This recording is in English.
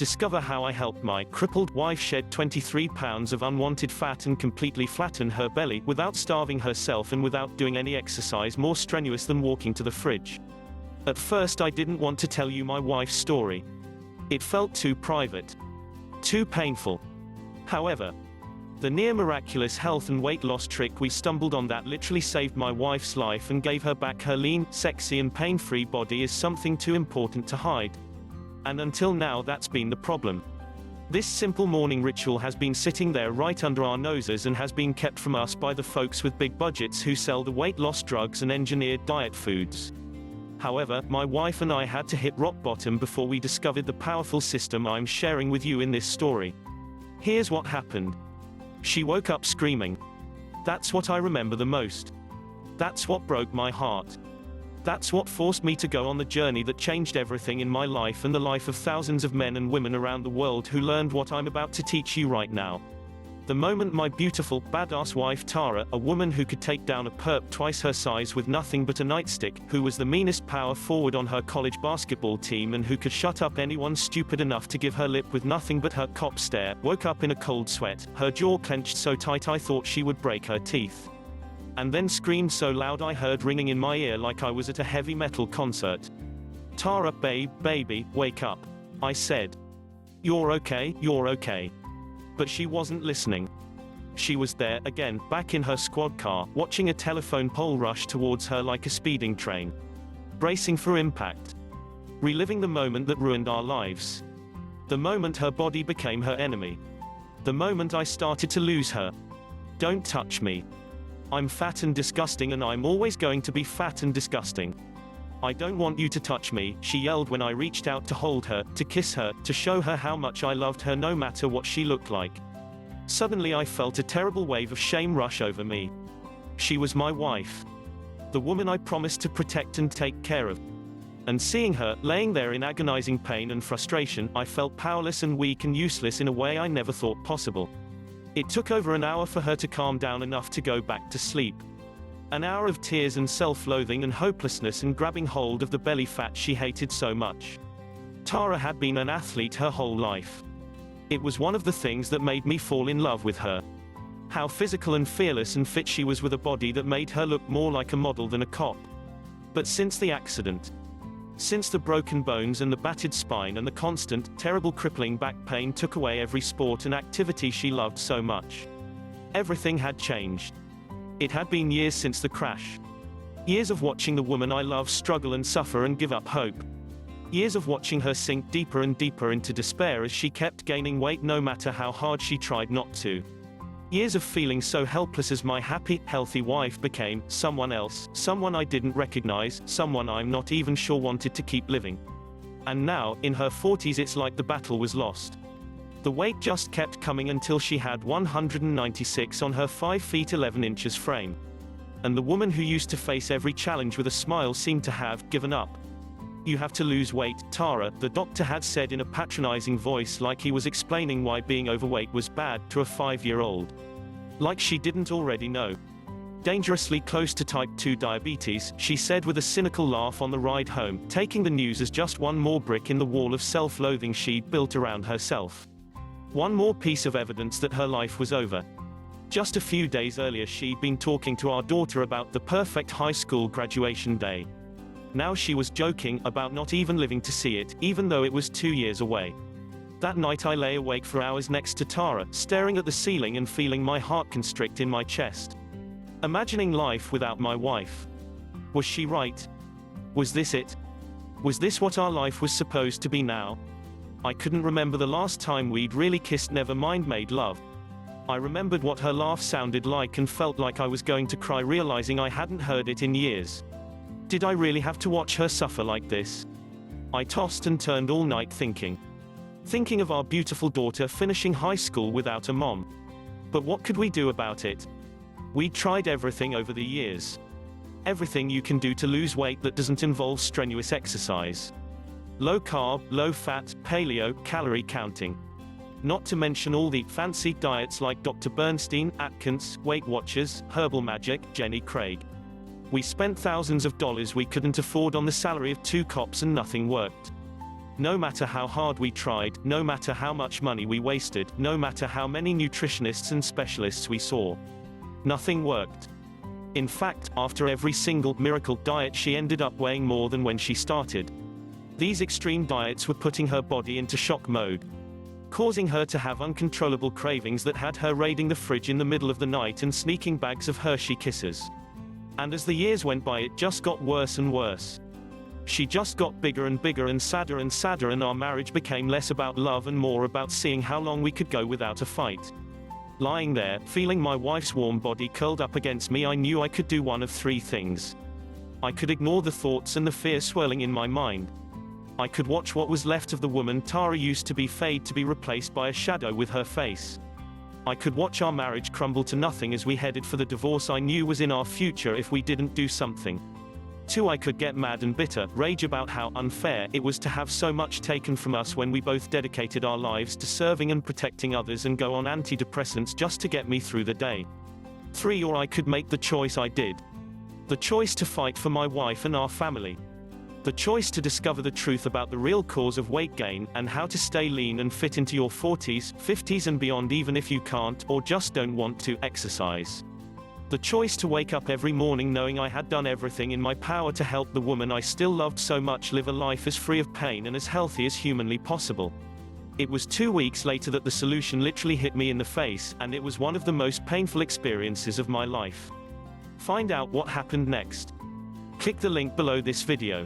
Discover how I helped my crippled wife shed 23 pounds of unwanted fat and completely flatten her belly without starving herself and without doing any exercise more strenuous than walking to the fridge. At first I didn't want to tell you my wife's story. It felt too private. Too painful. However, the near miraculous health and weight loss trick we stumbled on that literally saved my wife's life and gave her back her lean, sexy and pain-free body is something too important to hide. And until now that's been the problem. This simple morning ritual has been sitting there right under our noses and has been kept from us by the folks with big budgets who sell the weight loss drugs and engineered diet foods. However, my wife and I had to hit rock bottom before we discovered the powerful system I'm sharing with you in this story. Here's what happened. She woke up screaming. That's what I remember the most. That's what broke my heart. That's what forced me to go on the journey that changed everything in my life and the life of thousands of men and women around the world who learned what I'm about to teach you right now. The moment my beautiful, badass wife Tara, a woman who could take down a perp twice her size with nothing but a nightstick, who was the meanest power forward on her college basketball team and who could shut up anyone stupid enough to give her lip with nothing but her cop stare, woke up in a cold sweat, her jaw clenched so tight I thought she would break her teeth. And then screamed so loud I heard ringing in my ear like I was at a heavy metal concert. Tara, baby, wake up. I said. You're okay, you're okay. But she wasn't listening. She was there, again, back in her squad car, watching a telephone pole rush towards her like a speeding train. Bracing for impact. Reliving the moment that ruined our lives. The moment her body became her enemy. The moment I started to lose her. Don't touch me. I'm fat and disgusting and I'm always going to be fat and disgusting. I don't want you to touch me, she yelled when I reached out to hold her, to kiss her, to show her how much I loved her no matter what she looked like. Suddenly I felt a terrible wave of shame rush over me. She was my wife. The woman I promised to protect and take care of. And seeing her, laying there in agonizing pain and frustration, I felt powerless and weak and useless in a way I never thought possible. It took over an hour for her to calm down enough to go back to sleep. An hour of tears and self-loathing and hopelessness and grabbing hold of the belly fat she hated so much. Tara had been an athlete her whole life. It was one of the things that made me fall in love with her. How physical and fearless and fit she was with a body that made her look more like a model than a cop. But since the accident, since the broken bones and the battered spine and the constant, terrible crippling back pain took away every sport and activity she loved so much. Everything had changed. It had been years since the crash. Years of watching the woman I love struggle and suffer and give up hope. Years of watching her sink deeper and deeper into despair as she kept gaining weight no matter how hard she tried not to. Years of feeling so helpless as my happy, healthy wife became someone else, someone I didn't recognize, someone I'm not even sure wanted to keep living. And now, in her 40s, it's like the battle was lost. The weight just kept coming until she had 196 on her 5 feet 11 inches frame. And the woman who used to face every challenge with a smile seemed to have given up. You have to lose weight, Tara, the doctor had said in a patronizing voice, like he was explaining why being overweight was bad to a 5-year-old. Like she didn't already know. Dangerously close to type 2 diabetes, she said with a cynical laugh on the ride home, taking the news as just one more brick in the wall of self-loathing she'd built around herself. One more piece of evidence that her life was over. Just a few days earlier she'd been talking to our daughter about the perfect high school graduation day. Now she was joking about not even living to see it, even though it was 2 years away. That night I lay awake for hours next to Tara, staring at the ceiling and feeling my heart constrict in my chest. Imagining life without my wife. Was she right? Was this it? Was this what our life was supposed to be now? I couldn't remember the last time we'd really kissed, never mind made love. I remembered what her laugh sounded like and felt like I was going to cry, realizing I hadn't heard it in years. Did I really have to watch her suffer like this? I tossed and turned all night thinking. Thinking of our beautiful daughter finishing high school without a mom. But what could we do about it? We'd tried everything over the years. Everything you can do to lose weight that doesn't involve strenuous exercise. Low carb, low fat, paleo, calorie counting. Not to mention all the fancy diets like Dr. Bernstein, Atkins, Weight Watchers, Herbal Magic, Jenny Craig. We spent thousands of dollars we couldn't afford on the salary of 2 cops and nothing worked. No matter how hard we tried, no matter how much money we wasted, no matter how many nutritionists and specialists we saw. Nothing worked. In fact, after every single miracle diet she ended up weighing more than when she started. These extreme diets were putting her body into shock mode, causing her to have uncontrollable cravings that had her raiding the fridge in the middle of the night and sneaking bags of Hershey Kisses. And as the years went by, it just got worse and worse. She just got bigger and bigger and sadder, and our marriage became less about love and more about seeing how long we could go without a fight. Lying there, feeling my wife's warm body curled up against me, I knew I could do one of three things. I could ignore the thoughts and the fear swirling in my mind. I could watch what was left of the woman Tara used to be fade to be replaced by a shadow with her face. I could watch our marriage crumble to nothing as we headed for the divorce I knew was in our future if we didn't do something. 2. I could get mad and bitter, rage about how unfair it was to have so much taken from us when we both dedicated our lives to serving and protecting others, and go on antidepressants just to get me through the day. 3. Or I could make the choice I did. The choice to fight for my wife and our family. The choice to discover the truth about the real cause of weight gain, and how to stay lean and fit into your 40s, 50s and beyond, even if you can't, or just don't want to, exercise. The choice to wake up every morning knowing I had done everything in my power to help the woman I still loved so much live a life as free of pain and as healthy as humanly possible. It was 2 weeks later that the solution literally hit me in the face, and it was one of the most painful experiences of my life. Find out what happened next. Click the link below this video.